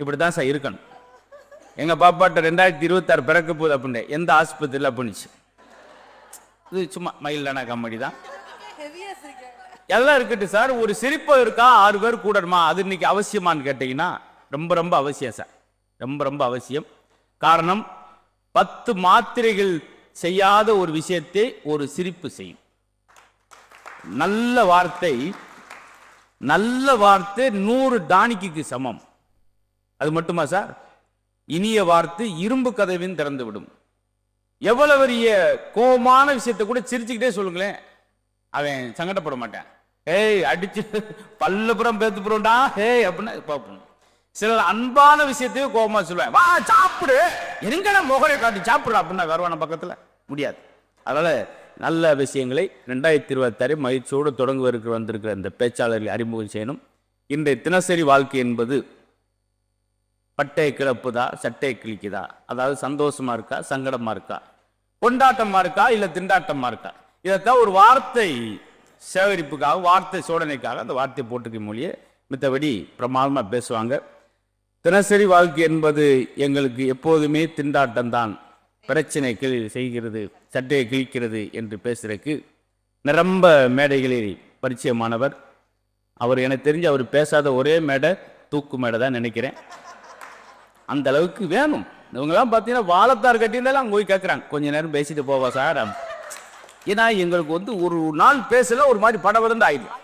இப்படி தான் சார் இருக்கணும். எங்கள் பாப்பாட்ட 2026 பிறக்க போகுது அப்படின்னு எந்த ஆஸ்பத்திரியில் அப்படின்னுச்சு. இது சும்மா மயிலான காமெடி தான். எல்லாம் இருக்கட்டும் சார். ஒரு சிரிப்பு இருக்கா 6 பேர் கூடணுமா, அது இன்னைக்கு அவசியமானு கேட்டீங்கன்னா ரொம்ப ரொம்ப அவசியம் சார். ரொம்ப ரொம்ப அவசியம். காரணம் 10 மாத்திரைகள் செய்யாத ஒரு விஷயத்தை ஒரு சிரிப்பு செய்யும். நல்ல வார்த்தை 100 டானிக்கு சமம். அது மட்டுமா சார்? இனிய வார்த்தை இரும்பு கதவின் திறந்து விடும். எவ்வளவு பெரிய கோபமான விஷயத்தை கூட சிரிச்சுக்கிட்டே சொல்லுங்களேன், அவன் சங்கடப்பட மாட்டான். ஏய் அடிச்சு பல்லப்புறம் பேத்துப்புறோம்டா ஏய் அப்படின்னா பார்ப்போம். சில அன்பான விஷயத்தையும் கோபமா சொல்லுவேன், வா சாப்பிடு எங்கடா முகரை காட்டி சாப்பிடு அப்படின்னா வருவான பக்கத்தில் முடியாது. அதனால நல்ல விஷயங்களை 2026 மகிழ்ச்சியோடு தொடங்குவதற்கு வந்திருக்கிற இந்த பேச்சாளர்களை அறிமுகம் செய்யணும். இன்றைய தினசரி வாழ்க்கை என்பது பட்டையை கிளப்புதா சட்டையை கிழிக்குதா, அதாவது சந்தோஷமா இருக்கா சங்கடமா இருக்கா, கொண்டாட்டமா இருக்கா இல்ல திண்டாட்டமா இருக்கா, இதைத்தான் ஒரு வார்த்தை சேகரிப்புக்காக வார்த்தை சோதனைக்காக அந்த வார்த்தையை போட்டுக்க மொழியே மித்தபடி பிரமாதமா பேசுவாங்க. தினசரி வாழ்க்கை என்பது எங்களுக்கு எப்போதுமே திண்டாட்டம் தான், பிரச்சனை செய்கிறது சட்டையை கிழிக்கிறது என்று பேசுறதுக்கு நிரம்ப மேடைகளில் பரிச்சயமானவர். அவர் எனக்கு தெரிஞ்சு அவர் பேசாத ஒரே மேடை தூக்கு மேடை தான் நினைக்கிறேன். அந்த அளவுக்கு வேணும். இவங்கெல்லாம் பார்த்தீங்கன்னா வாழத்தார் கட்டியிருந்தாலும் அங்கே போய் கேட்குறாங்க, கொஞ்ச நேரம் பேசிட்டு போவா சார். ஏன்னா எங்களுக்கு ஒரு நாள் பேசல ஒரு மாதிரி படபடந்து ஆயிடும்.